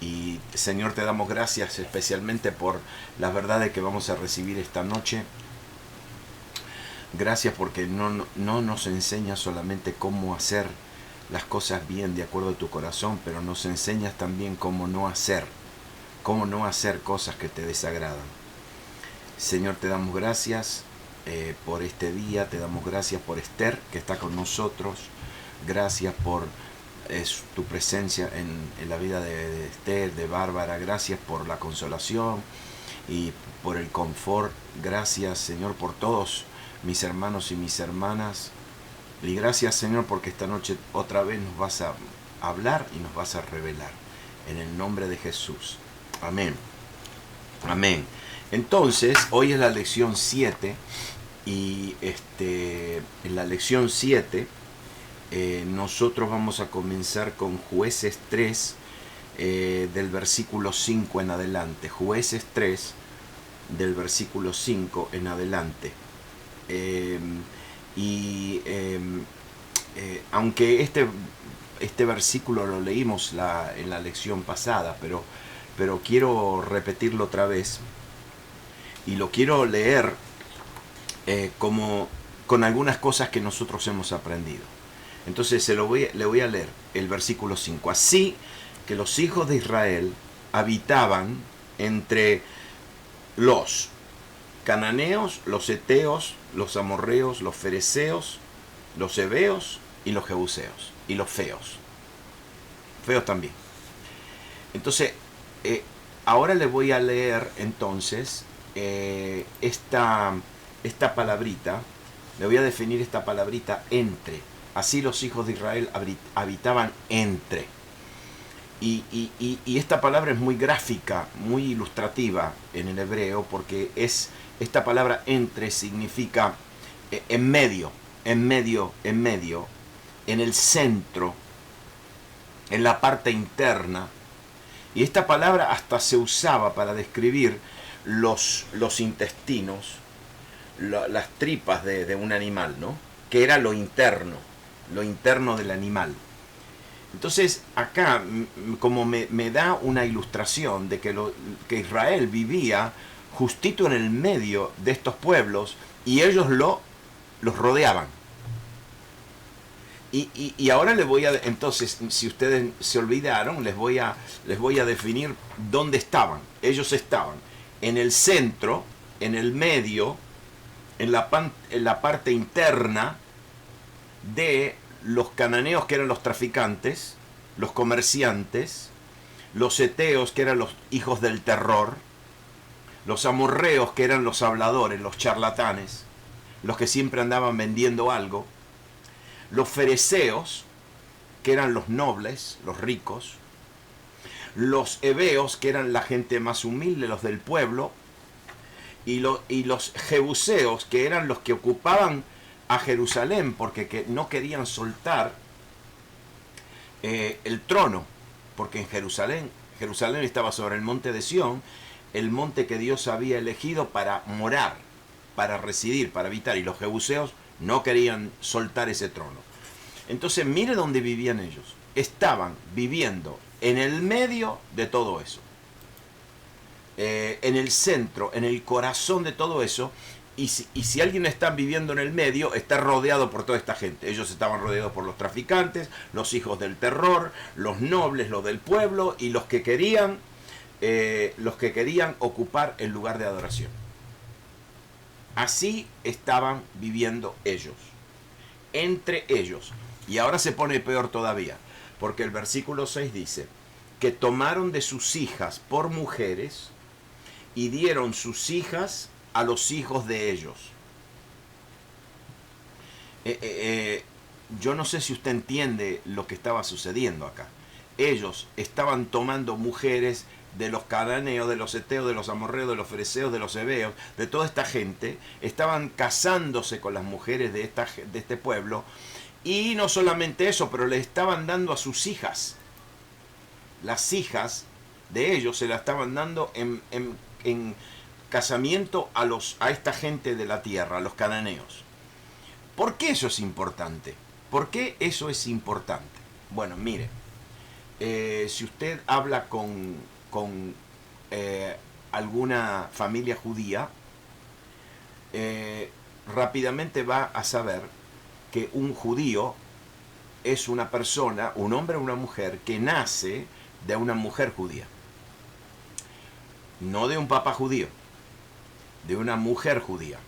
Y Señor, te damos gracias especialmente por las verdades que vamos a recibir esta noche. Gracias porque no nos enseñas solamente cómo hacer las cosas bien de acuerdo a tu corazón, pero nos enseñas también cómo no hacer cosas que te desagradan. Señor, te damos gracias por este día, te damos gracias por Esther que está con nosotros, gracias por tu presencia en la vida de Esther, de Bárbara, gracias por la consolación y por el confort, gracias Señor por todos mis hermanos y mis hermanas, y gracias Señor porque esta noche otra vez nos vas a hablar y nos vas a revelar, en el nombre de Jesús, amén, amén. Entonces, hoy es la lección 7 y en la lección 7 nosotros vamos a comenzar con Jueces 3 del versículo 5 en adelante. Jueces 3 del versículo 5 en adelante. Aunque este versículo lo leímos en la lección pasada, pero quiero repetirlo otra vez. Y lo quiero leer como con algunas cosas que nosotros hemos aprendido. Entonces le voy a leer el versículo 5. Así que los hijos de Israel habitaban entre los cananeos, los heteos, los amorreos, los fereceos, los heveos y los jebuseos. Y los feos. Feos también. Entonces, ahora le voy a leer entonces esta palabrita, le voy a definir esta palabrita entre. Así los hijos de Israel habitaban entre. Y esta palabra es muy gráfica, muy ilustrativa en el hebreo, porque esta palabra entre significa en medio, en el centro, en la parte interna. Y esta palabra hasta se usaba para describir los intestinos, las tripas de un animal, ¿no? Que era lo interno del animal. Entonces acá como me da una ilustración de que Israel vivía justito en el medio de estos pueblos y ellos los rodeaban. Y ahora entonces, si ustedes se olvidaron, les voy a definir dónde estaban. Ellos estaban en el centro, en el medio, en la parte interna de los cananeos, que eran los traficantes, los comerciantes, los heteos, que eran los hijos del terror, los amorreos, que eran los habladores, los charlatanes, los que siempre andaban vendiendo algo, los fereceos, que eran los nobles, los ricos, los heveos, que eran la gente más humilde, los del pueblo, y los jebuseos, que eran los que ocupaban a Jerusalén porque no querían soltar el trono, porque en Jerusalén estaba sobre el monte de Sión, el monte que Dios había elegido para morar, para residir, para habitar, y los jebuseos no querían soltar ese trono. Entonces mire dónde vivían ellos. Estaban viviendo en el medio de todo eso, en el centro, en el corazón de todo eso. Y si alguien está viviendo en el medio, está rodeado por toda esta gente. Ellos estaban rodeados por los traficantes, los hijos del terror, los nobles, los del pueblo y los que querían ocupar el lugar de adoración. Así estaban viviendo ellos, entre ellos. Y ahora se pone peor todavía, porque el versículo 6 dice que tomaron de sus hijas por mujeres y dieron sus hijas a los hijos de ellos. Yo no sé si usted entiende lo que estaba sucediendo acá. Ellos estaban tomando mujeres de los cananeos, de los heteos, de los amorreos, de los fereceos, de los heveos, de toda esta gente. Estaban casándose con las mujeres de este pueblo. Y no solamente eso, pero le estaban dando a sus hijas. Las hijas de ellos se las estaban dando en casamiento a esta gente de la tierra, a los cananeos. ¿Por qué eso es importante? ¿Por qué eso es importante? Bueno, mire, Si usted habla con alguna familia judía, rápidamente va a saber que un judío es una persona, un hombre o una mujer, que nace de una mujer judía. No de un papá judío, de una mujer judía.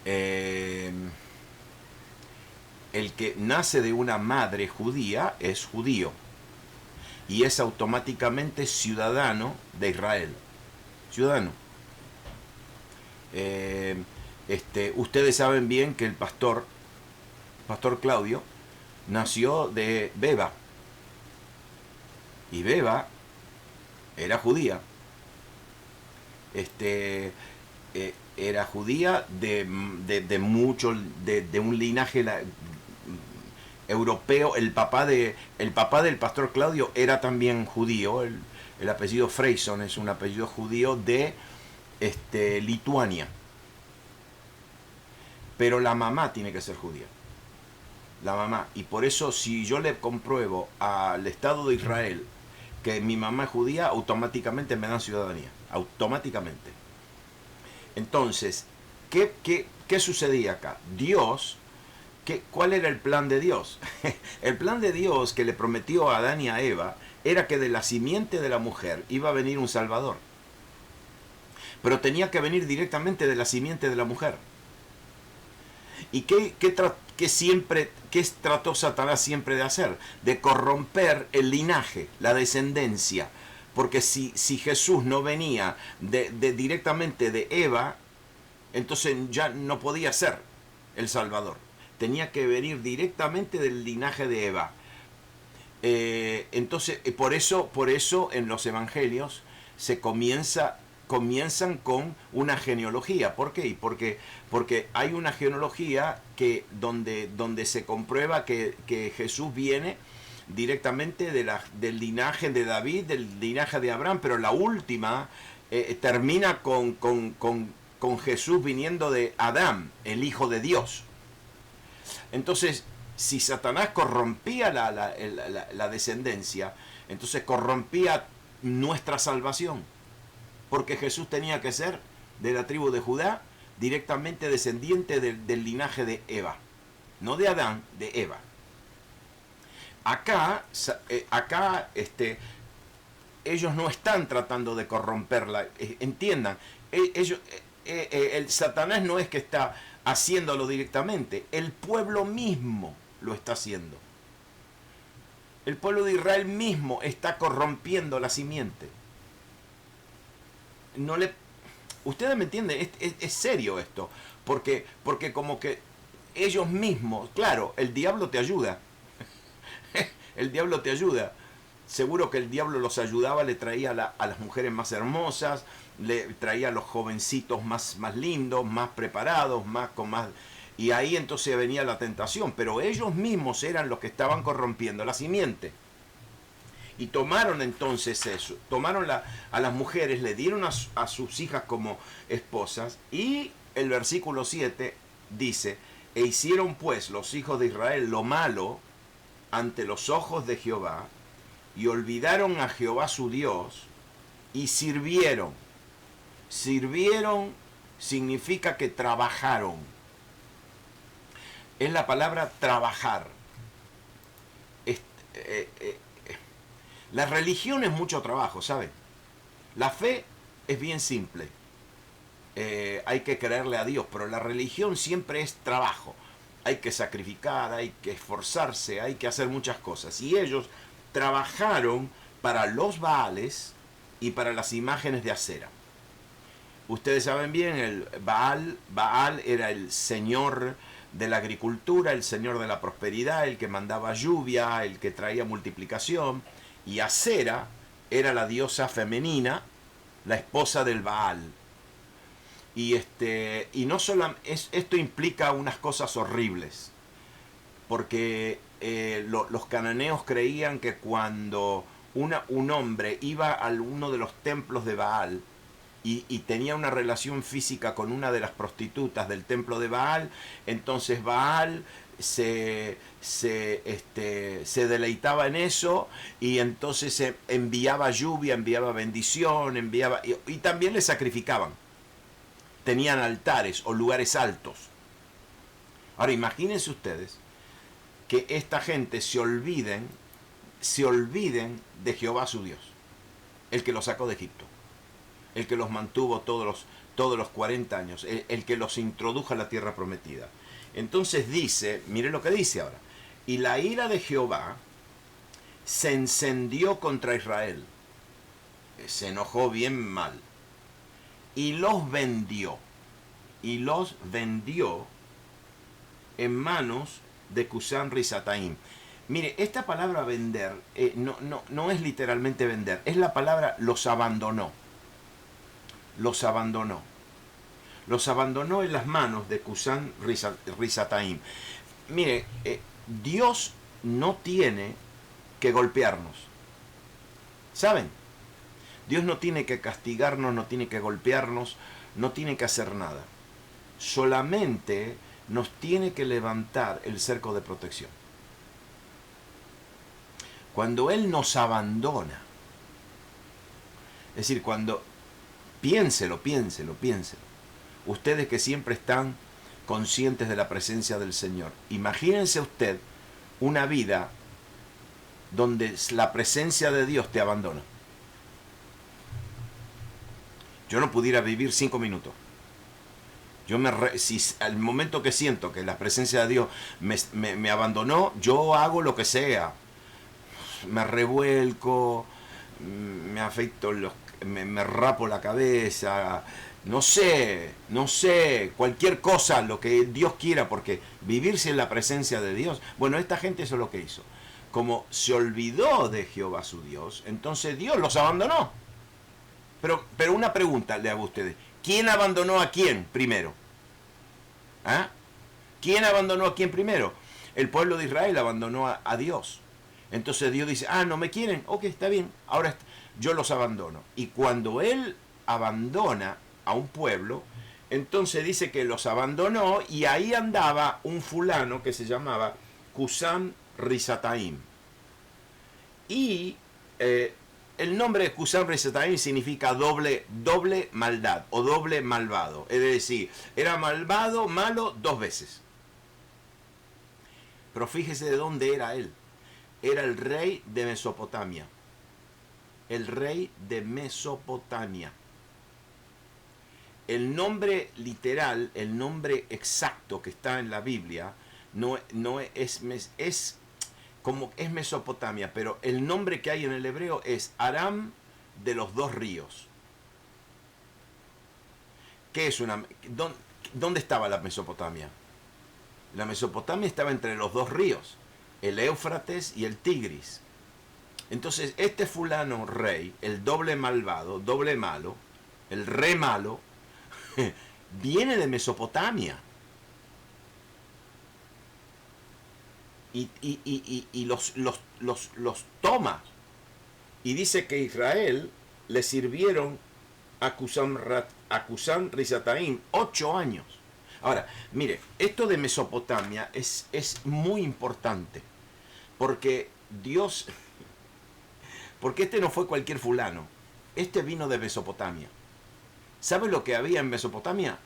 El que nace de una madre judía es judío y es automáticamente ciudadano de Israel. Ciudadano. Ustedes saben bien que el pastor Claudio, nació de Beba. Y Beba era judía. Era judía de mucho, de un linaje europeo. El papá del pastor Claudio era también judío. El apellido Freyson es un apellido judío de Lituania. Pero la mamá tiene que ser judía. La mamá. Y por eso, si yo le compruebo al Estado de Israel que mi mamá es judía, automáticamente me dan ciudadanía. Automáticamente. Entonces, ¿qué sucedía acá? Dios, ¿cuál era el plan de Dios? El plan de Dios que le prometió a Adán y a Eva era que de la simiente de la mujer iba a venir un Salvador. Pero tenía que venir directamente de la simiente de la mujer. ¿Y qué trató Satanás siempre de hacer? De corromper el linaje, la descendencia. Porque si Jesús no venía directamente de Eva, entonces ya no podía ser el Salvador. Tenía que venir directamente del linaje de Eva. Entonces, por eso en los evangelios comienzan con una genealogía. ¿Por qué? Porque hay una genealogía donde se comprueba que Jesús viene directamente del linaje de David, del linaje de Abraham, pero la última termina con Jesús viniendo de Adán, el Hijo de Dios. Entonces, si Satanás corrompía la descendencia, entonces corrompía nuestra salvación. Porque Jesús tenía que ser de la tribu de Judá, directamente descendiente del linaje de Eva. No de Adán, de Eva. Acá ellos no están tratando de corromperla. Entiendan, el Satanás no es que está haciéndolo directamente, el pueblo mismo lo está haciendo. El pueblo de Israel mismo está corrompiendo la simiente. Ustedes me entienden, es serio esto, porque como que ellos mismos, claro, el diablo te ayuda. El diablo te ayuda. Seguro que el diablo los ayudaba, le traía a las mujeres más hermosas, le traía a los jovencitos más lindos, más preparados, y ahí entonces venía la tentación, pero ellos mismos eran los que estaban corrompiendo la simiente. Y tomaron entonces eso, tomaron a las mujeres, le dieron a sus hijas como esposas, y el versículo 7 dice: e hicieron pues los hijos de Israel lo malo ante los ojos de Jehová, y olvidaron a Jehová su Dios, y sirvieron. Sirvieron significa que trabajaron. Es la palabra trabajar. La religión es mucho trabajo, ¿saben? La fe es bien simple. Hay que creerle a Dios, pero la religión siempre es trabajo. Hay que sacrificar, hay que esforzarse, hay que hacer muchas cosas. Y ellos trabajaron para los Baales y para las imágenes de acera. Ustedes saben bien, el Baal era el señor de la agricultura, el señor de la prosperidad, el que mandaba lluvia, el que traía multiplicación. Y Acera era la diosa femenina, la esposa del Baal. Y no solo esto implica unas cosas horribles, porque los cananeos creían que cuando un hombre iba a uno de los templos de Baal, y tenía una relación física con una de las prostitutas del templo de Baal, entonces Baal se deleitaba en eso y entonces enviaba lluvia, enviaba bendición, y también le sacrificaban. Tenían altares o lugares altos. Ahora imagínense ustedes que esta gente se olviden de Jehová su Dios, el que los sacó de Egipto, el que los mantuvo todos los 40 años, el que los introdujo a la tierra prometida. Entonces dice, mire lo que dice ahora, y la ira de Jehová se encendió contra Israel, se enojó bien mal, y los vendió en manos de Cusán Risataim. Mire, esta palabra vender no es literalmente vender, es la palabra los abandonó. Los abandonó en las manos de Cusán Risataim. Mire, Dios no tiene que golpearnos. ¿Saben? Dios no tiene que castigarnos, no tiene que golpearnos, no tiene que hacer nada. Solamente nos tiene que levantar el cerco de protección. Cuando Él nos abandona, es decir, cuando... Piénselo. Ustedes que siempre están conscientes de la presencia del Señor. Imagínense usted una vida donde la presencia de Dios te abandona. Yo no pudiera vivir 5 minutos. Si al momento que siento que la presencia de Dios me abandonó, yo hago lo que sea. Me revuelco, me afeito me rapo la cabeza, no sé, cualquier cosa, lo que Dios quiera, porque vivirse en la presencia de Dios. Bueno, esta gente eso es lo que hizo. Como se olvidó de Jehová su Dios, entonces Dios los abandonó. Pero una pregunta le hago a ustedes. ¿Quién abandonó a quién primero? ¿Ah? ¿Quién abandonó a quién primero? El pueblo de Israel abandonó a Dios. Entonces Dios dice, no me quieren, ok, está bien, ahora yo los abandono. Y cuando Él abandona a un pueblo, entonces dice que los abandonó y ahí andaba un fulano que se llamaba Cusán Risataim. Y el nombre de Cusán Risataim significa doble maldad o doble malvado. Es decir, era malo 2 veces. Pero fíjese de dónde era él. Era el rey de Mesopotamia. El rey de Mesopotamia. El nombre literal, el nombre exacto que está en la Biblia, no es como es Mesopotamia, pero el nombre que hay en el hebreo es Aram de los 2 ríos. ¿Qué es ¿Dónde estaba la Mesopotamia? La Mesopotamia estaba entre los 2 ríos, el Éufrates y el Tigris. Entonces, este fulano rey, el doble malvado, doble malo, el re malo, viene de Mesopotamia. Y los toma. Y dice que Israel le sirvieron a Cusán Risataim 8 años. Ahora, mire, esto de Mesopotamia es muy importante. Porque Dios... Porque este no fue cualquier fulano. Este vino de Mesopotamia. ¿Sabe lo que había en Mesopotamia?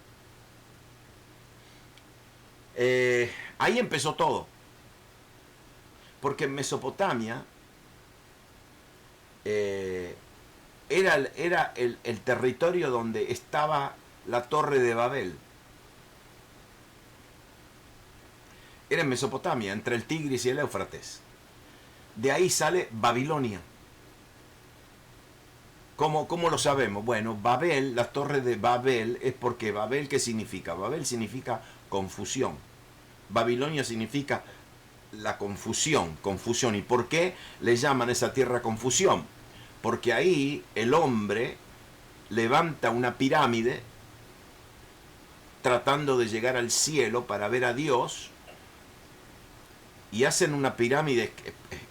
Ahí empezó todo. Porque en Mesopotamia era el territorio donde estaba la Torre de Babel. Era en Mesopotamia, entre el Tigris y el Éufrates. De ahí sale Babilonia. ¿Cómo lo sabemos? Bueno, Babel, la Torre de Babel, es porque Babel, ¿qué significa? Babel significa confusión. Babilonia significa la confusión. ¿Y por qué le llaman esa tierra confusión? Porque ahí el hombre levanta una pirámide tratando de llegar al cielo para ver a Dios, y hacen una pirámide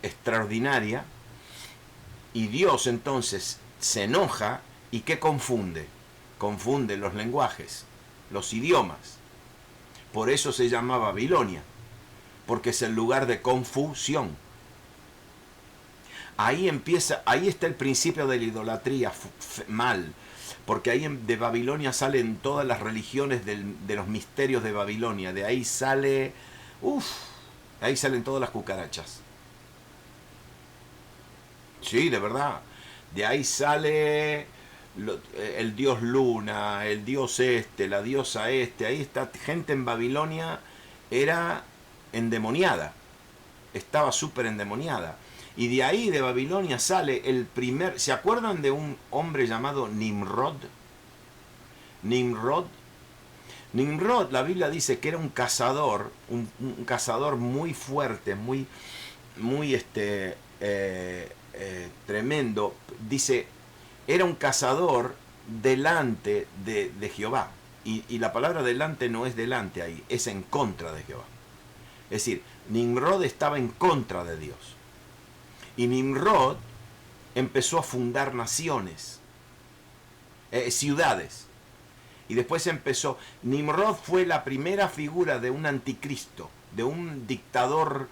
extraordinaria, y Dios entonces se enoja y ¿qué confunde? confunde los lenguajes, los idiomas. Por eso se llama Babilonia, porque es el lugar de confusión. Ahí está el principio de la idolatría mal, porque ahí de Babilonia salen todas las religiones de los misterios de Babilonia. De ahí ahí salen todas las cucarachas. Sí, de verdad. De ahí sale el dios Luna, el dios la diosa Ahí está gente en Babilonia, era endemoniada. Estaba súper endemoniada. Y de ahí, de Babilonia, sale el primer... ¿Se acuerdan de un hombre llamado Nimrod? Nimrod, la Biblia dice que era un cazador, un cazador muy fuerte, muy tremendo. Dice, era un cazador delante de Jehová. Y la palabra delante no es delante ahí, es en contra de Jehová. Es decir, Nimrod estaba en contra de Dios. Y Nimrod empezó a fundar naciones, ciudades. Y después Nimrod fue la primera figura de un anticristo, de un dictador,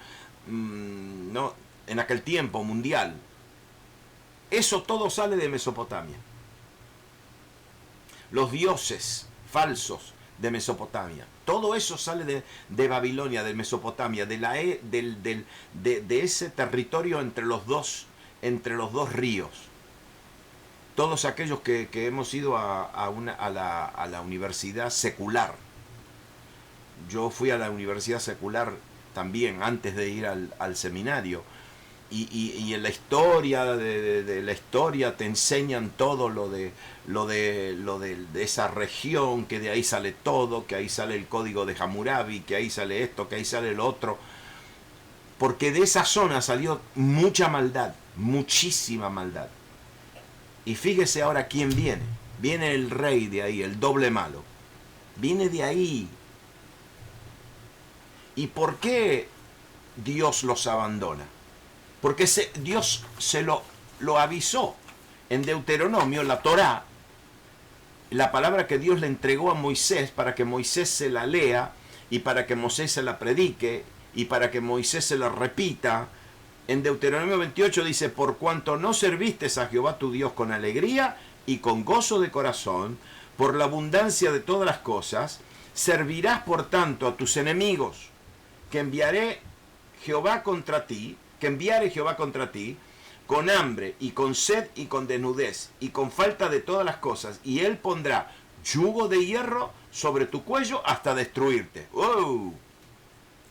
¿no?, en aquel tiempo mundial. Eso todo sale de Mesopotamia. Los dioses falsos de Mesopotamia. Todo eso sale de Babilonia, de Mesopotamia, de ese territorio entre los dos ríos. Todos aquellos que hemos ido a la universidad secular. Yo fui a la universidad secular también antes de ir al seminario. Y en la historia de la historia te enseñan todo lo de esa región, que de ahí sale todo, que ahí sale el código de Hammurabi, que ahí sale esto, que ahí sale lo otro. Porque de esa zona salió mucha maldad, muchísima maldad. Y fíjese ahora quién viene. Viene el rey de ahí, el doble malo. Viene de ahí. ¿Y por qué Dios los abandona? Porque Dios se lo avisó. En Deuteronomio, la Torá, la palabra que Dios le entregó a Moisés para que Moisés se la lea y para que Moisés se la predique y para que Moisés se la repita. En Deuteronomio 28 dice, por cuanto no serviste a Jehová tu Dios con alegría y con gozo de corazón, por la abundancia de todas las cosas, servirás por tanto a tus enemigos, que enviare Jehová contra ti, con hambre y con sed y con desnudez y con falta de todas las cosas, y él pondrá yugo de hierro sobre tu cuello hasta destruirte. ¡Wow!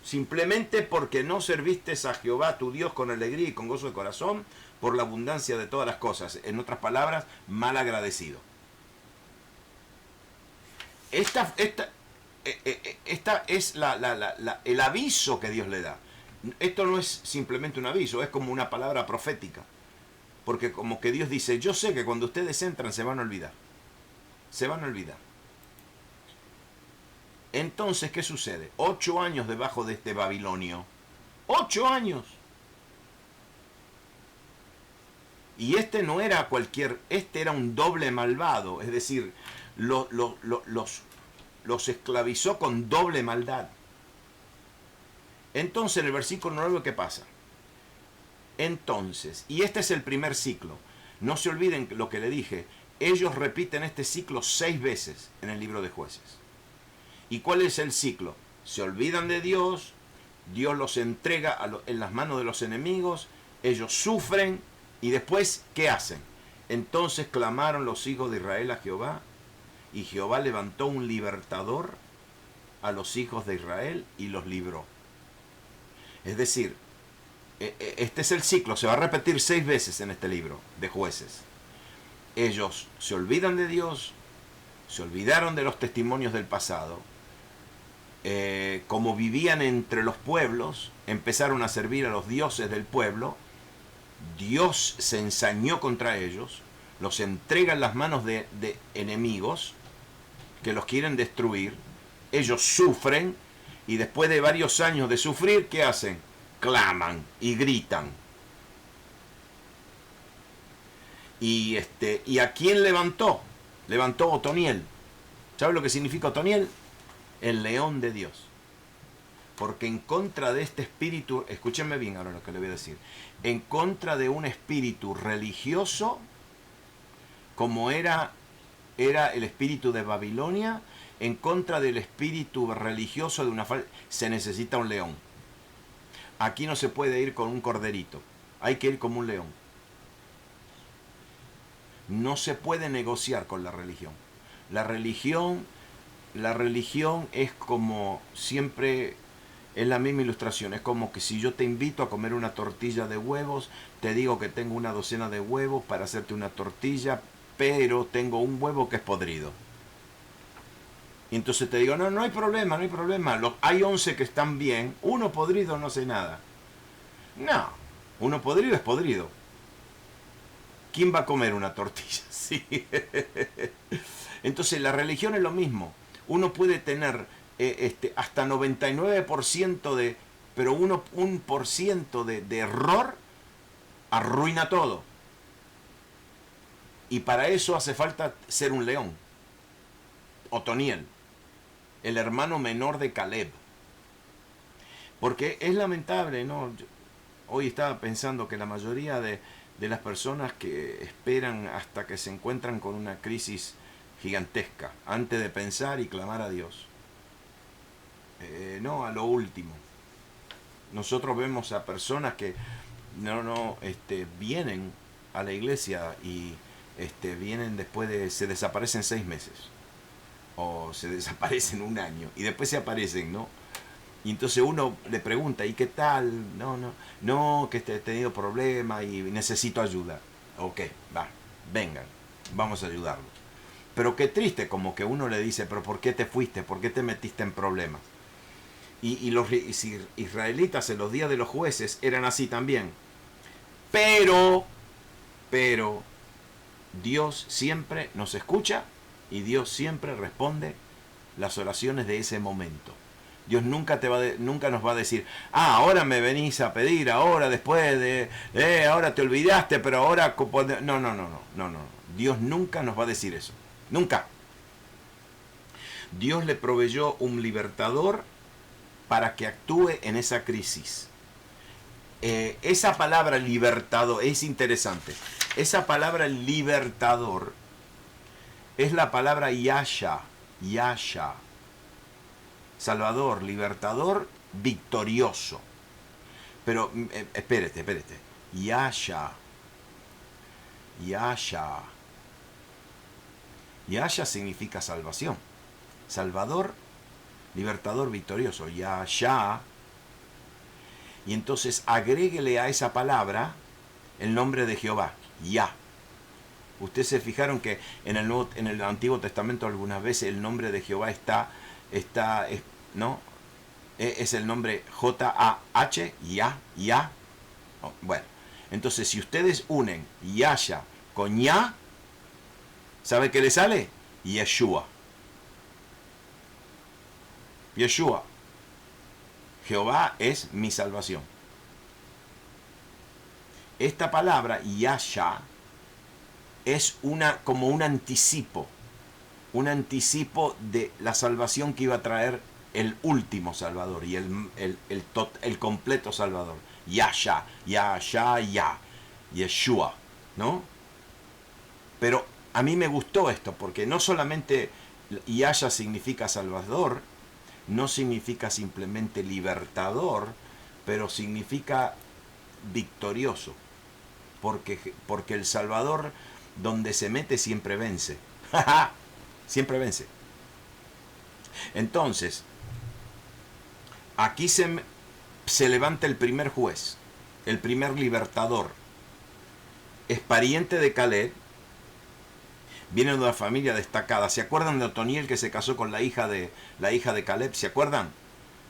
Simplemente porque no serviste a Jehová tu Dios con alegría y con gozo de corazón, por la abundancia de todas las cosas. En otras palabras, mal agradecido. Esta es el aviso que Dios le da. Esto no es simplemente un aviso, es como una palabra profética. Porque como que Dios dice, yo sé que cuando ustedes entran se van a olvidar. Se van a olvidar. Entonces, ¿qué sucede? 8 años debajo de este babilonio. 8 años. Y no era este era un doble malvado. Es decir, los esclavizó con doble maldad. Entonces, en el versículo 9, ¿qué pasa? Entonces, y este es el primer ciclo. No se olviden lo que le dije. Ellos repiten este ciclo 6 veces en el libro de Jueces. ¿Y cuál es el ciclo? Se olvidan de Dios, Dios los entrega en las manos de los enemigos, ellos sufren, y después, ¿qué hacen? Entonces clamaron los hijos de Israel a Jehová, y Jehová levantó un libertador a los hijos de Israel y los libró. Es decir, este es el ciclo, se va a repetir 6 veces en este libro de Jueces. Ellos se olvidan de Dios, se olvidaron de los testimonios del pasado, como vivían entre los pueblos, empezaron a servir a los dioses del pueblo. Dios se ensañó contra ellos, los entrega en las manos de enemigos que los quieren destruir. Ellos sufren, y después de varios años de sufrir, ¿qué hacen? Claman y gritan. ¿Y a quién levantó? Levantó Otoniel. ¿Sabe lo que significa Otoniel? El león de Dios. Porque en contra de este espíritu, escúchenme bien ahora lo que le voy a decir, en contra de un espíritu religioso, como era el espíritu de Babilonia, en contra del espíritu religioso de una se necesita un león. Aquí no se puede ir con un corderito, hay que ir como un león. No se puede negociar con la religión. La religión es como siempre, es la misma ilustración. Es como que si yo te invito a comer una tortilla de huevos, te digo que tengo una docena de huevos para hacerte una tortilla, pero tengo un huevo que es podrido. Y entonces te digo, no hay problema, no hay problema. Hay 11 que están bien, uno podrido no sé nada. No, uno podrido es podrido. ¿Quién va a comer una tortilla? Sí. Entonces la religión es lo mismo. Uno puede tener hasta 99% de, pero 1% de error arruina todo. Y para eso hace falta ser un león. Otoniel, el hermano menor de Caleb. Porque es lamentable, ¿no? Hoy estaba pensando que la mayoría de las personas que esperan hasta que se encuentran con una crisis gigantesca antes de pensar y clamar a Dios. No, a lo último. Nosotros vemos a personas que vienen a la iglesia y vienen después se desaparecen 6 meses o se desaparecen un año y después se aparecen, ¿no? Y entonces uno le pregunta, ¿y qué tal? No, que he tenido problemas y necesito ayuda. Ok, vengan, vamos a ayudarlos. Pero qué triste, como que uno le dice, pero ¿por qué te fuiste? ¿Por qué te metiste en problemas? Y los israelitas en los días de los jueces eran así también. Pero, Dios siempre nos escucha y Dios siempre responde las oraciones de ese momento. Dios nunca nos va a decir, ahora me venís a pedir, ahora después de, ahora te olvidaste, pero ahora... No. Dios nunca nos va a decir eso. Nunca. Dios le proveyó un libertador para que actúe en esa crisis. Esa palabra libertador es interesante. Esa palabra libertador es la palabra Yasha. Salvador, libertador, victorioso. Pero espérate. Yasha significa salvación. Salvador, libertador, victorioso. Yasha. Y entonces agréguele a esa palabra el nombre de Jehová. Yah. Ustedes se fijaron que en el Antiguo Testamento algunas veces el nombre de Jehová ¿no? Es el nombre J-A-H, Yah. Bueno, entonces si ustedes unen Yasha con Yah, ¿sabe qué le sale? Yeshua. Jehová es mi salvación. Esta palabra Yasha es como un anticipo de la salvación que iba a traer el último Salvador y el completo Salvador. Yasha, Yeshua, ¿no? Pero a mí me gustó esto, porque no solamente Yasha significa Salvador, no significa simplemente libertador, pero significa victorioso, porque el Salvador donde se mete siempre vence. Siempre vence. Entonces, aquí se levanta el primer juez, el primer libertador. Es pariente de Caleb, viene de una familia destacada. ¿Se acuerdan de Otoniel, que se casó con la hija de Caleb? ¿Se acuerdan?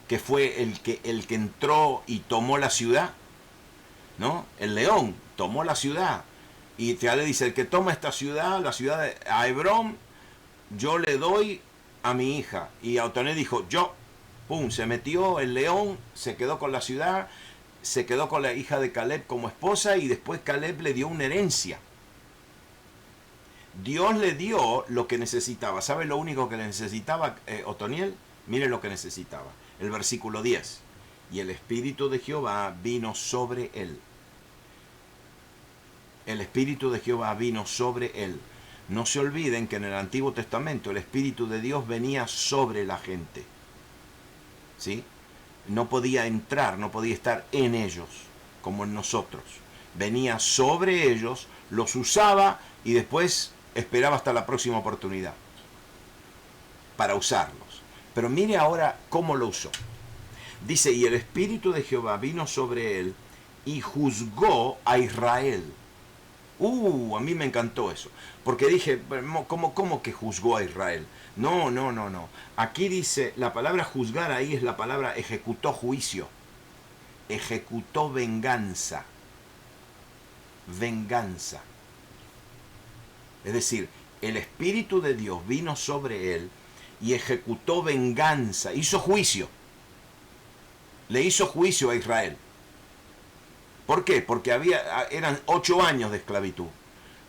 Que fue el que entró y tomó la ciudad, ¿no? El león tomó la ciudad. Y Caleb dice, el que toma esta ciudad, la ciudad de Hebrón, yo le doy a mi hija. Y Otoniel dijo, se metió el león, se quedó con la ciudad, se quedó con la hija de Caleb como esposa, y después Caleb le dio una herencia. Dios le dio lo que necesitaba. ¿Sabe lo único que le necesitaba, Otoniel? Mire lo que necesitaba. El versículo 10. Y el Espíritu de Jehová vino sobre él. El Espíritu de Jehová vino sobre él. No se olviden que en el Antiguo Testamento el Espíritu de Dios venía sobre la gente. ¿Sí? No podía entrar, no podía estar en ellos, como en nosotros. Venía sobre ellos, los usaba y después esperaba hasta la próxima oportunidad para usarlos. Pero mire ahora cómo lo usó. Dice, y el Espíritu de Jehová vino sobre él y juzgó a Israel. A mí me encantó eso. Porque dije, ¿cómo que juzgó a Israel? No. Aquí dice, la palabra juzgar ahí es la palabra ejecutó juicio. Ejecutó venganza. Venganza. Es decir, el Espíritu de Dios vino sobre él y ejecutó venganza. Hizo juicio. Le hizo juicio a Israel. ¿Por qué? Porque eran 8 años de esclavitud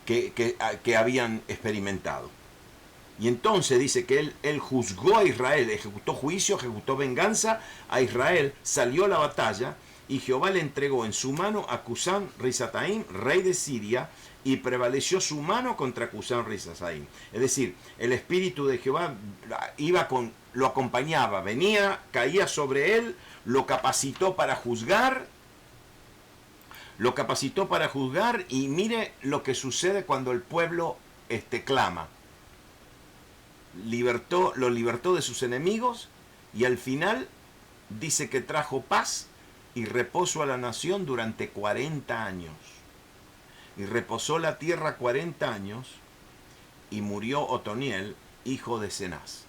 que habían experimentado. Y entonces dice que él juzgó a Israel, ejecutó juicio, ejecutó venganza a Israel, salió a la batalla y Jehová le entregó en su mano a Cusán Risataim, rey de Siria, y prevaleció su mano contra Cusán Risataim. Es decir, el Espíritu de Jehová lo acompañaba, venía, caía sobre él, lo capacitó para juzgar. Y mire lo que sucede cuando el pueblo clama. Lo libertó de sus enemigos y al final dice que trajo paz y reposo a la nación durante 40 años. Y reposó la tierra 40 años y murió Otoniel, hijo de Cenaz.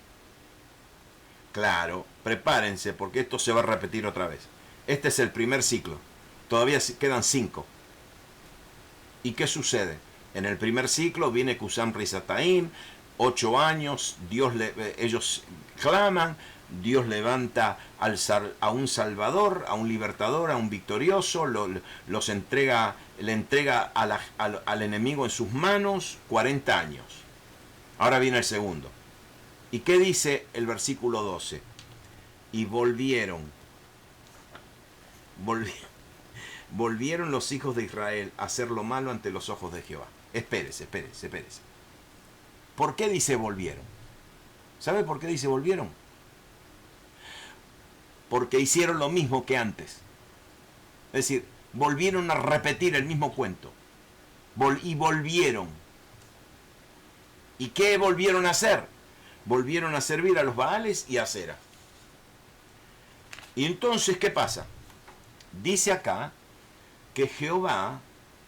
Claro, prepárense porque esto se va a repetir otra vez. Este es el primer ciclo. Todavía quedan 5. ¿Y qué sucede? En el primer ciclo viene Cusán Risataim, 8 años, ellos claman, Dios levanta a un salvador, a un libertador, a un victorioso, le entrega al enemigo en sus manos 40 años. Ahora viene el segundo. ¿Y qué dice el versículo 12? Y volvieron los hijos de Israel a hacer lo malo ante los ojos de Jehová. Espérese. ¿Por qué dice volvieron? ¿Sabe por qué dice volvieron? Porque hicieron lo mismo que antes. Es decir, volvieron a repetir el mismo cuento. Y volvieron. ¿Y qué volvieron a hacer? Volvieron a servir a los Baales y a Acera. Y entonces, ¿qué pasa? Dice acá que Jehová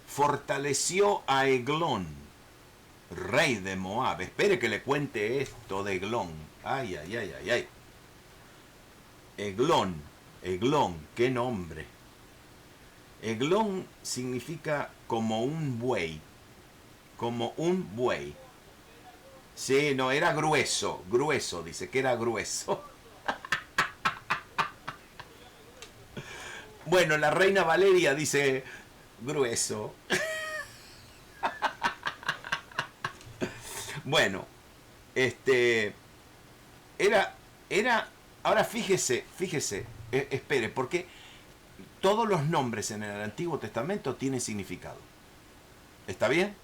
fortaleció a Eglón, rey de Moab. Espere que le cuente esto de Eglón. Ay. Eglón, qué nombre. Eglón significa como un buey. Sí, no, era grueso, dice que era grueso. Bueno, la Reina Valeria dice grueso. Bueno, ahora fíjese, espere, porque todos los nombres en el Antiguo Testamento tienen significado. ¿Está bien?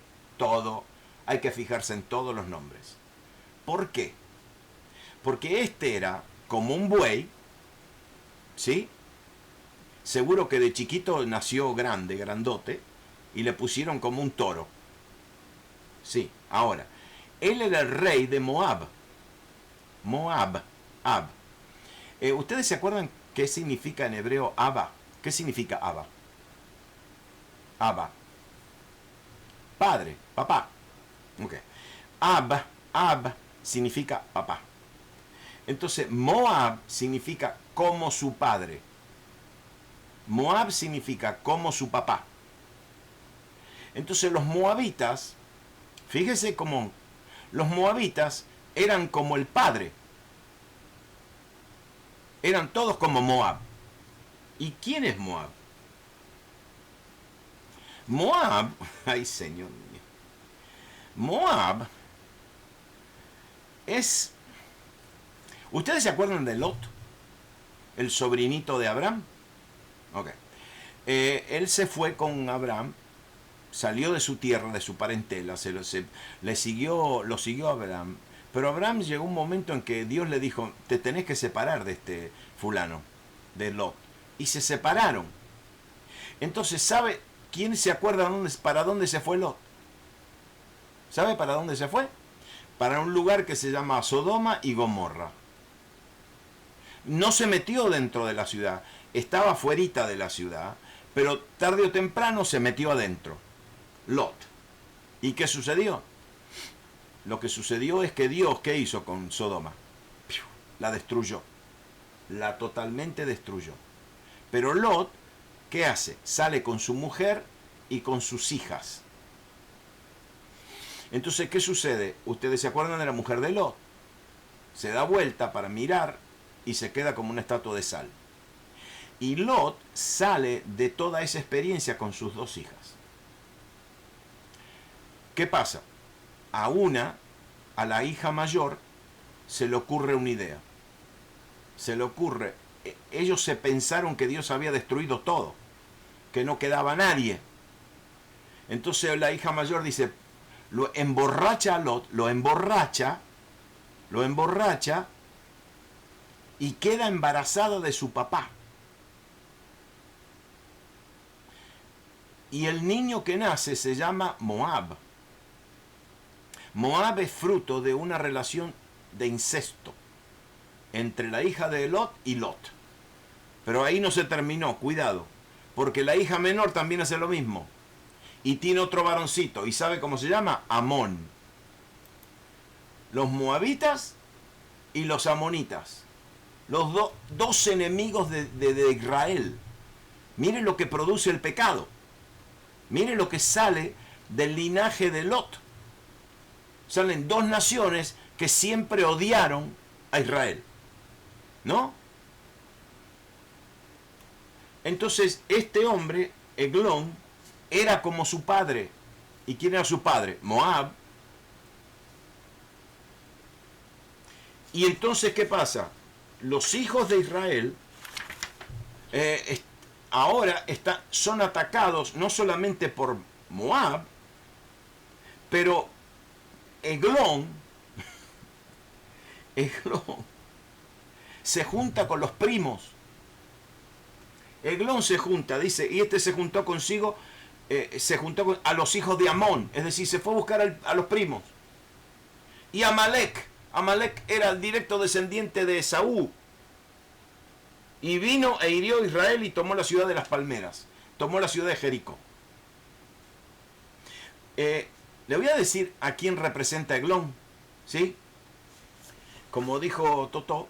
Hay que fijarse en todos los nombres. ¿Por qué? Porque era como un buey, ¿sí? Seguro que de chiquito nació grandote, y le pusieron como un toro. Sí, ahora, él era el rey de Moab. ¿Ustedes se acuerdan qué significa en hebreo Abba? ¿Qué significa Abba? Padre, papá. Okay. Ab significa papá. Entonces, Moab significa como su padre. Moab significa como su papá. Entonces los moabitas, fíjese cómo los moabitas eran como el padre. Eran todos como Moab. ¿Y quién es Moab? Moab, ay Señor mío. Moab es... ¿Ustedes se acuerdan de Lot? El sobrinito de Abraham. Ok. Él se fue con Abraham, salió de su tierra, de su parentela, lo siguió Abraham. Pero Abraham llegó un momento en que Dios le dijo, te tenés que separar de este fulano, de Lot. Y se separaron. Entonces, ¿sabe quién se acuerda para dónde se fue Lot? ¿Sabe para dónde se fue? Para un lugar que se llama Sodoma y Gomorra. No se metió dentro de la ciudad, estaba fuerita de la ciudad, pero tarde o temprano se metió adentro. Lot. ¿Y qué sucedió? Lo que sucedió es que Dios, ¿qué hizo con Sodoma? La destruyó. La totalmente destruyó. Pero Lot, ¿qué hace? Sale con su mujer y con sus hijas. Entonces, ¿qué sucede? Ustedes se acuerdan de la mujer de Lot. Se da vuelta para mirar y se queda como una estatua de sal. Y Lot sale de toda esa experiencia con sus dos hijas. ¿Qué pasa? A la hija mayor, se le ocurre una idea. Se le ocurre, ellos se pensaron que Dios había destruido todo, que no quedaba nadie. Entonces la hija mayor dice, lo emborracha a Lot, lo emborracha, y queda embarazada de su papá. Y el niño que nace se llama Moab. Moab es fruto de una relación de incesto entre la hija de Lot y Lot. Pero ahí no se terminó, cuidado, porque la hija menor también hace lo mismo. Y tiene otro varoncito, ¿y sabe cómo se llama? Amón. Los moabitas y los amonitas. Los dos enemigos de Israel. Miren lo que produce el pecado. Miren lo que sale del linaje de Lot. Salen dos naciones que siempre odiaron a Israel. ¿No? Entonces, este hombre, Eglón, era como su padre. ¿Y quién era su padre? Moab. Y entonces, ¿qué pasa? Los hijos de Israel ahora son atacados no solamente por Moab, pero Eglón se junta con los primos. Eglón se junta, dice, y este se juntó consigo, se juntó a los hijos de Amón, es decir, se fue a buscar a los primos. Y Amalek era el directo descendiente de Esaú. Y vino e hirió a Israel y tomó la ciudad de las palmeras. Tomó la ciudad de Jericó. Le voy a decir a quién representa Eglón. ¿Sí? Como dijo Totó,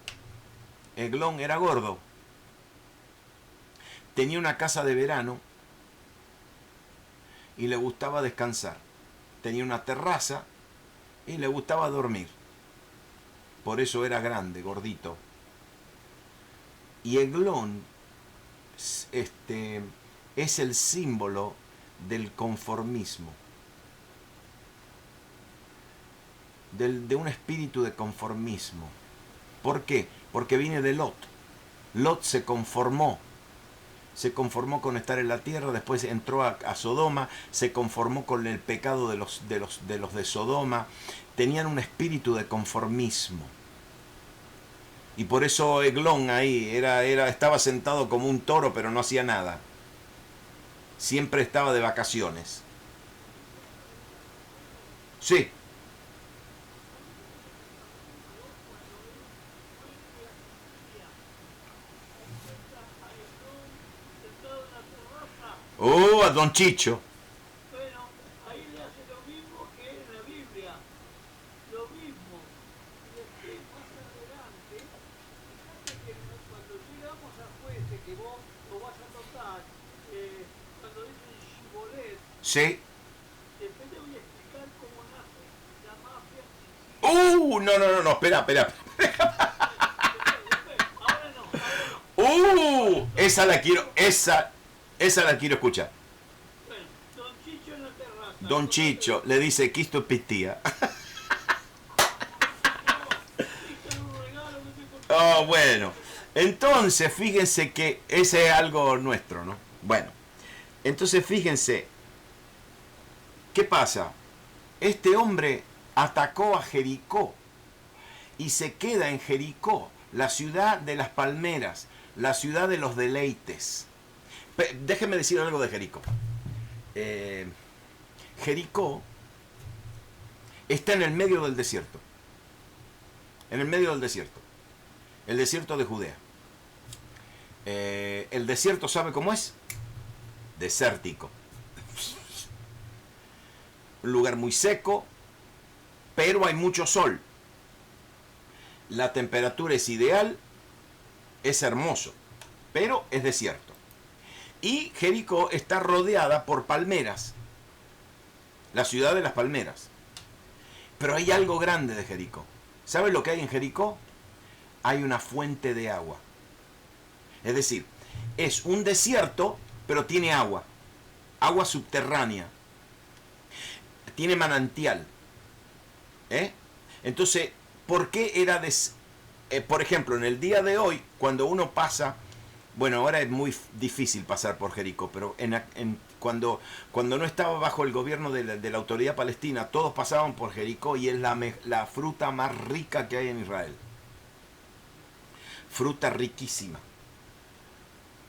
Eglón era gordo. Tenía una casa de verano y le gustaba descansar. Tenía una terraza y le gustaba dormir. Por eso era grande, gordito. Y Eglón es el símbolo del conformismo. De un espíritu de conformismo. ¿Por qué? Porque viene de Lot. Lot se conformó con estar en la tierra, después entró a Sodoma, se conformó con el pecado de los de Sodoma. Tenían un espíritu de conformismo. Y por eso Eglón ahí estaba sentado como un toro, pero no hacía nada. Siempre estaba de vacaciones. Sí. Oh, a Don Chicho. Bueno, ahí le hace lo mismo que en la Biblia. Lo mismo. Y después, más adelante, fíjate que cuando llegamos a jueces, que vos lo vas a notar, cuando dicen Shibolet, Sí. después te voy a explicar cómo nace la mafia. No, espera. Ahora no. Esa la quiero escuchar. Bueno, Don Chicho en la terraza. Don Chicho le dice, Cristo es pistía. Oh, bueno. Entonces, fíjense que ese es algo nuestro, ¿no? Bueno, entonces fíjense, ¿qué pasa? Este hombre atacó a Jericó y se queda en Jericó, la ciudad de las palmeras, la ciudad de los deleites. Déjenme decir algo de Jericó. Jericó está en el medio del desierto. En el medio del desierto. El desierto de Judea. El desierto, ¿sabe cómo es? Desértico. Un lugar muy seco, pero hay mucho sol. La temperatura es ideal, es hermoso, pero es desierto. Y Jericó está rodeada por palmeras, la ciudad de las palmeras. Pero hay algo grande de Jericó. ¿Saben lo que hay en Jericó? Hay una fuente de agua. Es decir, es un desierto, pero tiene agua. Agua subterránea. Tiene manantial. Entonces, ¿por qué era por ejemplo, en el día de hoy, cuando uno pasa, bueno, ahora es muy difícil pasar por Jericó, pero cuando no estaba bajo el gobierno de la autoridad palestina, todos pasaban por Jericó y es la fruta más rica que hay en Israel. Fruta riquísima.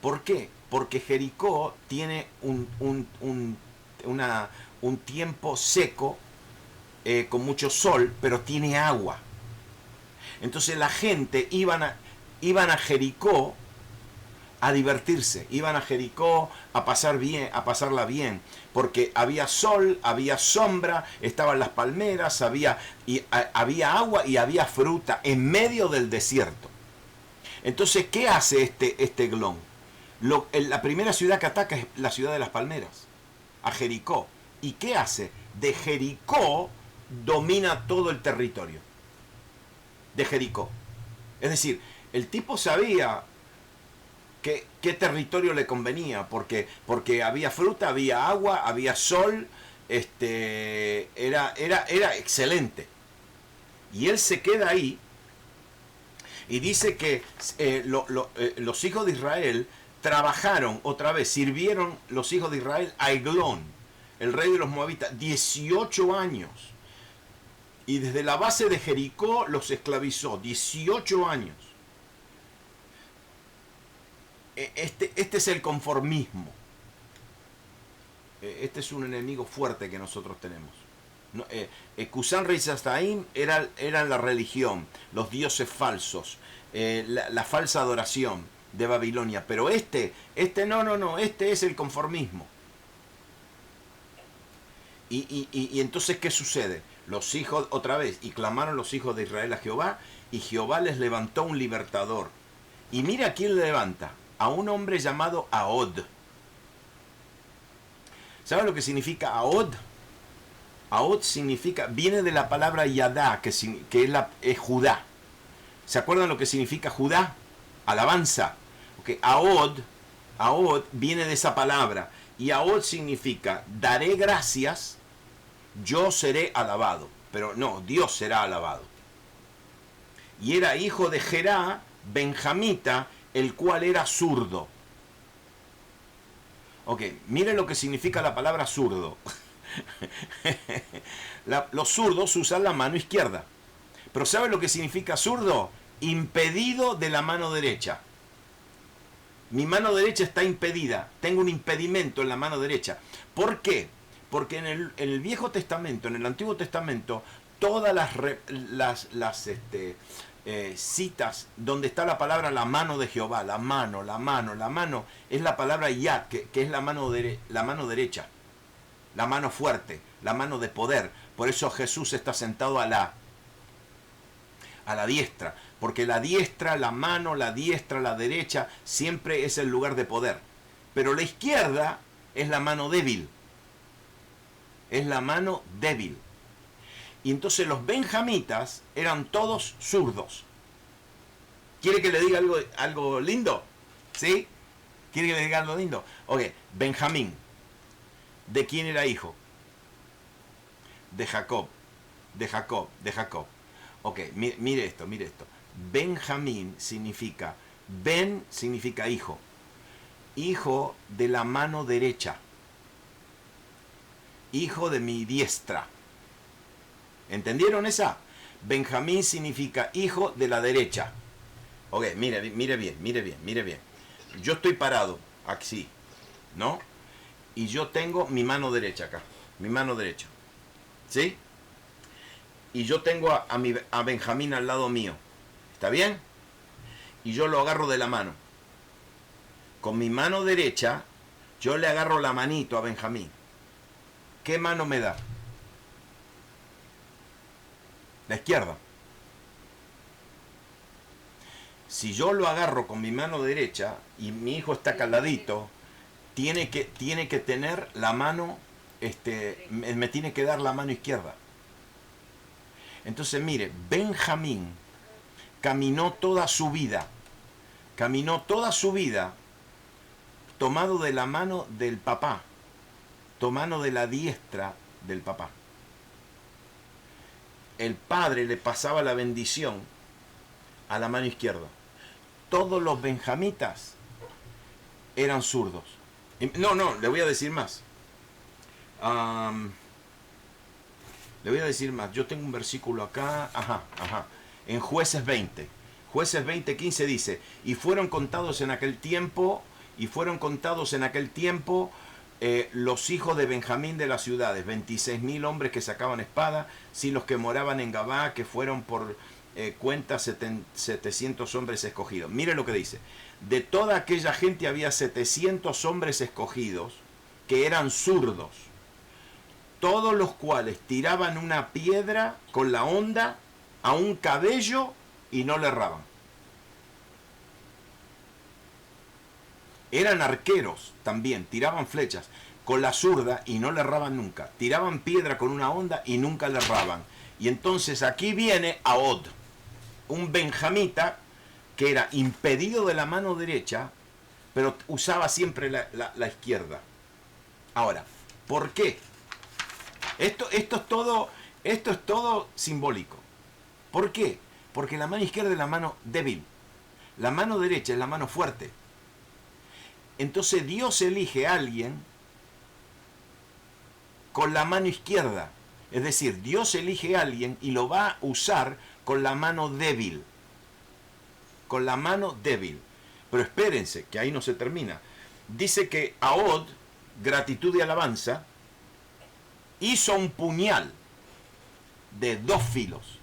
¿Por qué? Porque Jericó tiene un tiempo seco, con mucho sol, pero tiene agua. Entonces la gente iban a Jericó a divertirse, iban a Jericó a pasarla bien, porque había sol, había sombra, estaban las palmeras, había agua y había fruta en medio del desierto. Entonces, ¿qué hace este Eglón? La primera ciudad que ataca es la ciudad de las palmeras, a Jericó. ¿Y qué hace? De Jericó domina todo el territorio de Jericó. Es decir, el tipo sabía qué territorio le convenía, porque había fruta, había agua, había sol, era excelente. Y él se queda ahí y dice que los hijos de Israel trabajaron otra vez, sirvieron los hijos de Israel a Eglón, el rey de los moabitas, 18 años. Y desde la base de Jericó los esclavizó, 18 años. Este es el conformismo. Este es un enemigo fuerte que nosotros tenemos. Cusán Rizataim era la religión, los dioses falsos, la falsa adoración de Babilonia. Pero este es el conformismo. Y entonces, ¿qué sucede? Los hijos, otra vez, y clamaron los hijos de Israel a Jehová, y Jehová les levantó un libertador. Y mira a quién le levanta, a un hombre llamado Ahod. ¿Saben lo que significa Ahod? Ahod viene de la palabra Yadá, que es Judá. ¿Se acuerdan lo que significa Judá? Alabanza. Okay. Ahod viene de esa palabra. Y Ahod significa, daré gracias, yo seré alabado. Pero no, Dios será alabado. Y era hijo de Gerá, benjamita, el cual era zurdo. Ok, miren lo que significa la palabra zurdo. Los zurdos usan la mano izquierda. Pero ¿saben lo que significa zurdo? Impedido de la mano derecha. Mi mano derecha está impedida. Tengo un impedimento en la mano derecha. ¿Por qué? Porque en el Viejo Testamento, en el Antiguo Testamento, todas las citas donde está la palabra la mano de Jehová, la mano, es la palabra yad, que es la mano derecha, la mano fuerte, la mano de poder. Por eso Jesús está sentado a la diestra, porque la diestra, la mano, la diestra, la derecha, siempre es el lugar de poder. Pero la izquierda es la mano débil. Es la mano débil. Y entonces los benjamitas eran todos zurdos. ¿Quiere que le diga algo lindo? ¿Sí? ¿Quiere que le diga algo lindo? Ok, Benjamín. ¿De quién era hijo? de Jacob, de Jacob, de Jacob. Ok, mire esto, mire esto. Benjamín significa, Ben significa hijo, hijo de la mano derecha, hijo de mi diestra. ¿Entendieron esa? Benjamín significa hijo de la derecha. Ok, mire bien, mire bien, mire bien. Yo estoy parado, así, ¿no? Y yo tengo mi mano derecha acá, mi mano derecha, ¿sí? Y yo tengo a Benjamín al lado mío, ¿está bien? Y yo lo agarro de la mano. Con mi mano derecha, yo le agarro la manito a Benjamín. ¿Qué mano me da? La izquierda. Si yo lo agarro con mi mano derecha y mi hijo está caladito, tiene que tener la mano, me tiene que dar la mano izquierda. Entonces, mire, Benjamín caminó toda su vida tomado de la mano del papá, tomado de la diestra del papá. El padre le pasaba la bendición a la mano izquierda. Todos los benjamitas eran zurdos. No, le voy a decir más. Le voy a decir más. Yo tengo un versículo acá. En Jueces 20. Jueces 20:15 dice: y fueron contados en aquel tiempo, los hijos de Benjamín de las ciudades, 26.000 hombres que sacaban espada, sí los que moraban en Gabá, que fueron por cuenta 700 hombres escogidos. Mire lo que dice: de toda aquella gente había 700 hombres escogidos que eran zurdos, todos los cuales tiraban una piedra con la honda a un cabello y no le erraban. Eran arqueros también, tiraban flechas con la zurda y no le erraban nunca. Tiraban piedra con una honda y nunca le erraban. Y entonces aquí viene Ahod, un benjamita que era impedido de la mano derecha, pero usaba siempre la izquierda. Ahora, ¿por qué? Esto es todo simbólico. ¿Por qué? Porque la mano izquierda es la mano débil. La mano derecha es la mano fuerte. Entonces Dios elige a alguien con la mano izquierda. Es decir, Dios elige a alguien y lo va a usar con la mano débil. Con la mano débil. Pero espérense, que ahí no se termina. Dice que Ahod, gratitud y alabanza, hizo un puñal de 2 filos.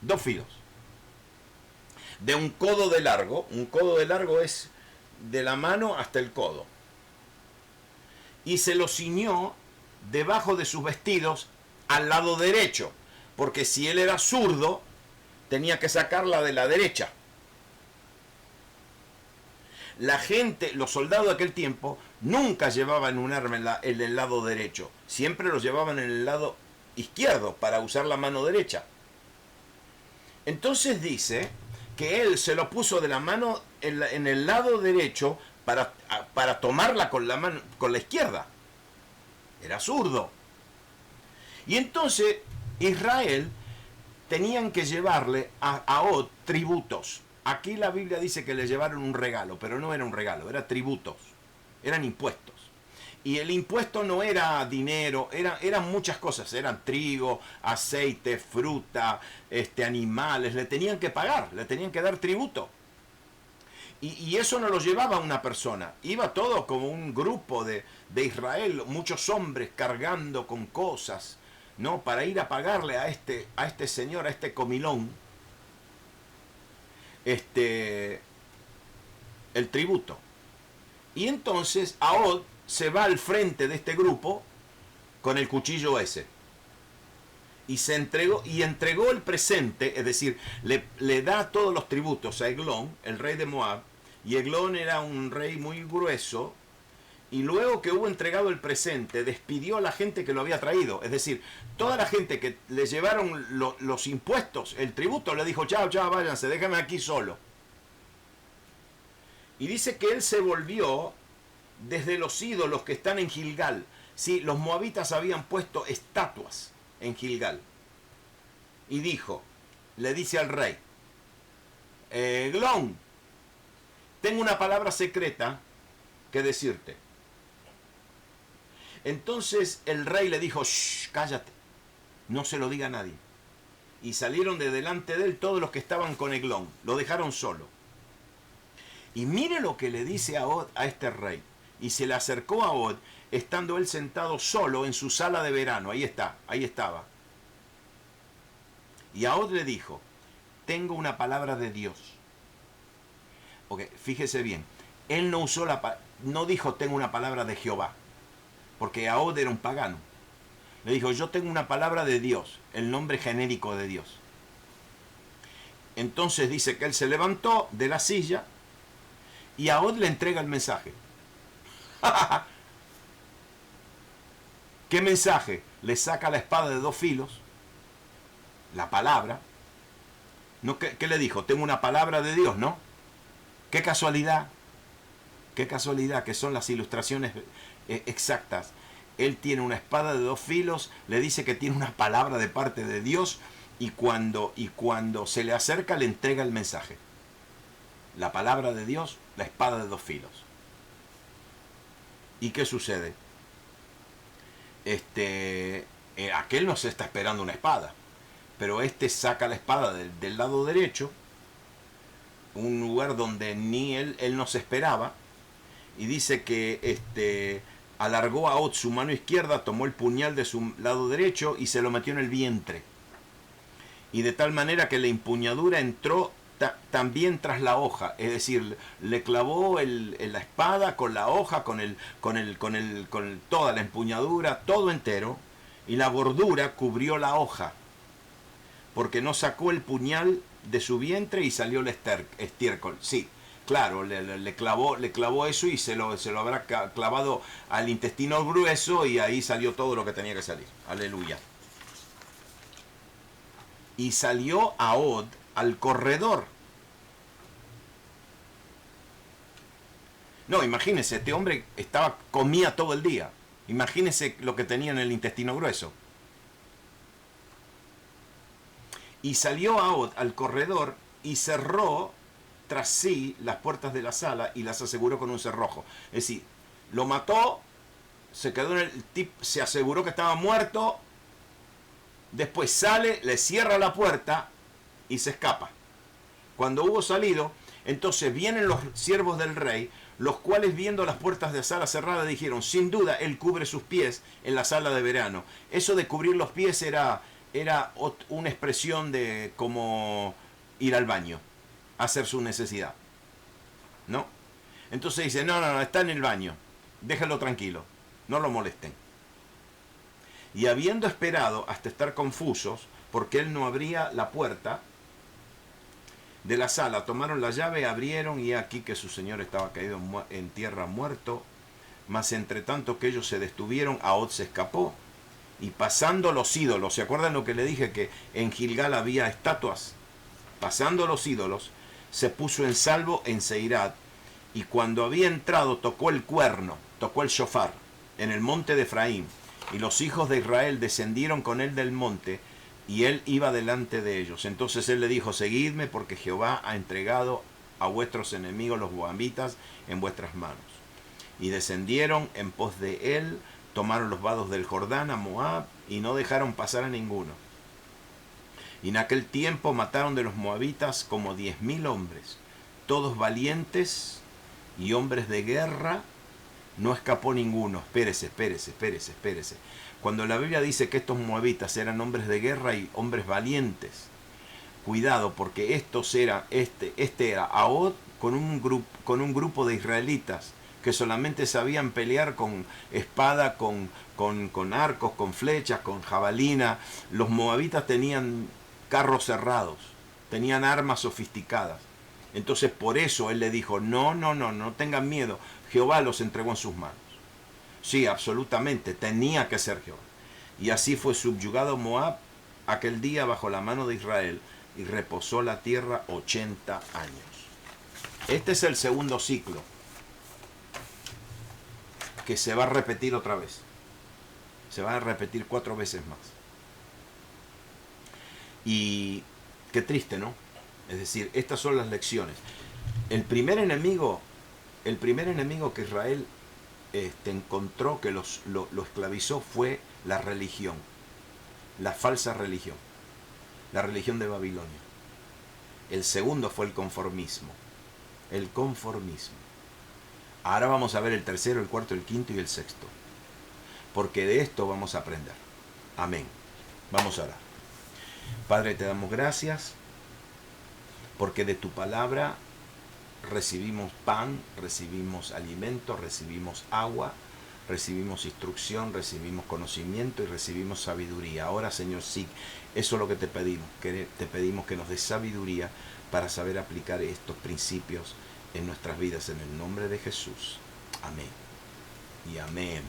2 filos. De un codo de largo. Un codo de largo es de la mano hasta el codo. Y se lo ciñó debajo de sus vestidos al lado derecho. Porque si él era zurdo, tenía que sacarla de la derecha. La gente, los soldados de aquel tiempo, nunca llevaban un arma en el lado derecho. Siempre los llevaban en el lado izquierdo para usar la mano derecha. Entonces dice que él se lo puso de la mano en el lado derecho para tomarla con la izquierda. Era zurdo. Y entonces Israel tenían que llevarle a Ahod tributos. Aquí la Biblia dice que le llevaron un regalo, pero no era un regalo, era tributos, eran impuestos. Y el impuesto no era dinero, eran muchas cosas, eran trigo, aceite, fruta, animales, le tenían que pagar, le tenían que dar tributo. Y eso no lo llevaba una persona, iba todo como un grupo de Israel, muchos hombres cargando con cosas, ¿no? Para ir a pagarle a este señor, a este comilón, el tributo. Y entonces Ahod se va al frente de este grupo con el cuchillo ese. Y entregó el presente, es decir, le da todos los tributos a Eglón, el rey de Moab, y Eglón era un rey muy grueso, y luego que hubo entregado el presente, despidió a la gente que lo había traído, es decir, toda la gente que le llevaron los impuestos, el tributo, le dijo: chao, váyanse, déjame aquí solo. Y dice que él se volvió desde los ídolos que están en Gilgal, Sí, los moabitas habían puesto estatuas en Gilgal. Y dijo, le dice al rey, Eglón, tengo una palabra secreta que decirte. Entonces el rey le dijo, shh, cállate, no se lo diga a nadie. Y salieron de delante de él todos los que estaban con Eglón, lo dejaron solo. Y mire lo que le dice a Od a este rey. Y se le acercó a Od, estando él sentado solo en su sala de verano. Ahí está, ahí estaba. Y a Od le dijo, tengo una palabra de Dios. Ok, fíjese bien, él no usó no dijo tengo una palabra de Jehová, porque Od era un pagano. Le dijo, yo tengo una palabra de Dios, el nombre genérico de Dios. Entonces dice que él se levantó de la silla y a Od le entrega el mensaje. ¿Qué mensaje? Le saca la espada de 2 filos, la palabra. ¿No? ¿Qué le dijo? Tengo una palabra de Dios, ¿no? Qué casualidad que son las ilustraciones exactas. Él tiene una espada de 2 filos, le dice que tiene una palabra de parte de Dios y cuando se le acerca le entrega el mensaje. La palabra de Dios, la espada de 2 filos. ¿Y qué sucede? Aquel no se está esperando una espada, pero saca la espada del lado derecho, un lugar donde ni él no se esperaba, y dice que alargó a Od su mano izquierda, tomó el puñal de su lado derecho y se lo metió en el vientre. Y de tal manera que la empuñadura entró también tras la hoja, es decir, le clavó la espada con la hoja, con toda la empuñadura, todo entero, y la bordura cubrió la hoja, porque no sacó el puñal de su vientre y salió el estiércol. Sí, claro, le clavó eso y se lo habrá clavado al intestino grueso y ahí salió todo lo que tenía que salir. Aleluya. Y salió a Od al corredor. No, imagínese, este hombre comía todo el día. Imagínese lo que tenía en el intestino grueso. Y salió a Od al corredor y cerró tras sí las puertas de la sala y las aseguró con un cerrojo. Es decir, lo mató, se quedó se aseguró que estaba muerto, después sale, le cierra la puerta y se escapa. Cuando hubo salido, entonces vienen los siervos del rey, los cuales viendo las puertas de la sala cerrada dijeron, sin duda él cubre sus pies en la sala de verano. Eso de cubrir los pies era una expresión de como ir al baño, hacer su necesidad, ¿no? Entonces dice, no, está en el baño, déjenlo tranquilo, no lo molesten. Y habiendo esperado hasta estar confusos, porque él no abría la puerta de la sala, tomaron la llave, abrieron, y aquí que su señor estaba caído en tierra muerto. Mas entre tanto que ellos se detuvieron, Od se escapó, y pasando los ídolos, ¿se acuerdan lo que le dije? Que en Gilgal había estatuas. Pasando los ídolos, se puso en salvo en Seirat, y cuando había entrado tocó el cuerno, tocó el shofar, en el monte de Efraín, y los hijos de Israel descendieron con él del monte, y él iba delante de ellos. Entonces él le dijo, seguidme, porque Jehová ha entregado a vuestros enemigos los moabitas en vuestras manos. Y descendieron en pos de él, tomaron los vados del Jordán a Moab, y no dejaron pasar a ninguno. Y en aquel tiempo mataron de los moabitas como 10.000 hombres, todos valientes y hombres de guerra, no escapó ninguno. Espérese. Cuando la Biblia dice que estos moabitas eran hombres de guerra y hombres valientes, cuidado, porque este era Od con un grupo de israelitas que solamente sabían pelear con espada, con arcos, con flechas, con jabalina. Los moabitas tenían carros cerrados, tenían armas sofisticadas. Entonces por eso él le dijo, no tengan miedo, Jehová los entregó en sus manos. Sí, absolutamente, tenía que ser Jehová. Y así fue subyugado Moab aquel día bajo la mano de Israel, y reposó la tierra 80 años. Este es el segundo ciclo, que se va a repetir otra vez. Se va a repetir 4 veces más. Y qué triste, ¿no? Es decir, estas son las lecciones. El primer enemigo que Israel encontró, que lo esclavizó, fue la religión, la falsa religión, la religión de Babilonia. El segundo fue el conformismo. El conformismo. Ahora vamos a ver el tercero, el cuarto, el quinto y el sexto. Porque de esto vamos a aprender. Amén. Vamos a orar. Padre, te damos gracias porque de tu palabra recibimos pan, recibimos alimento, recibimos agua, recibimos instrucción, recibimos conocimiento y recibimos sabiduría. Ahora, Señor, sí, eso es lo que te pedimos. Te pedimos que nos des sabiduría para saber aplicar estos principios en nuestras vidas, en el nombre de Jesús. Amén. Y amén.